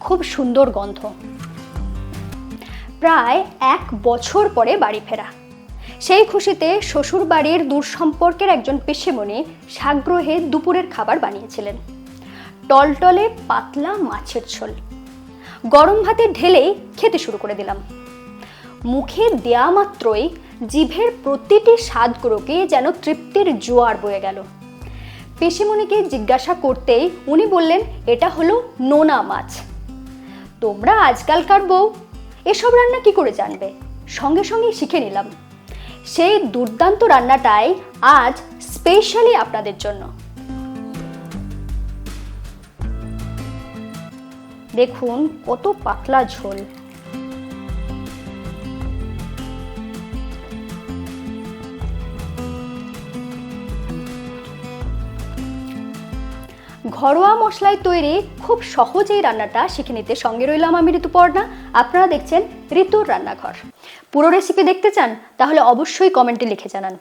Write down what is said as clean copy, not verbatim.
খুব সুন্দর গন্ধ। প্রায় 1 বছর পরে বাড়ি ফেরা। সেই খুশিতে শ্বশুর বাড়ির দূর সম্পর্কের একজন পিসিমণি সাগ্রহে দুপুরের খাবার বানিয়েছিলেন। টলটলে পাতলা মাছের ঝোল গরম ভাতে ঢেলেই খেতে শুরু করে দিলাম। মুখে দেয়া মাত্রই জিভের প্রতিটি স্বাদগুলোকে যেন তৃপ্তির জোয়ার বয়ে গেল। পিসিমণিকে জিজ্ঞাসা করতেই উনি বললেন, এটা হলো নোনা মাছ। তোমরা আজকালকার বউ এসব রান্না কি করে জানবে? সঙ্গে সঙ্গে শিখে নিলাম। সেই দুর্দান্ত রান্নাটাই আজ স্পেশালি আপনাদের জন্য। দেখুন কত পাতলা ঝোল। ঘরোয়া মশলায় তৈরি খুব সহজেই রান্নাটা শিখে নিতে সঙ্গে রইলাম আমি ঋতুপর্ণা। আপনারা দেখছেন ঋতুর রান্নাঘর। পুরো রেসিপি দেখতে চান? তাহলে অবশ্যই কমেন্টে লিখে জানান।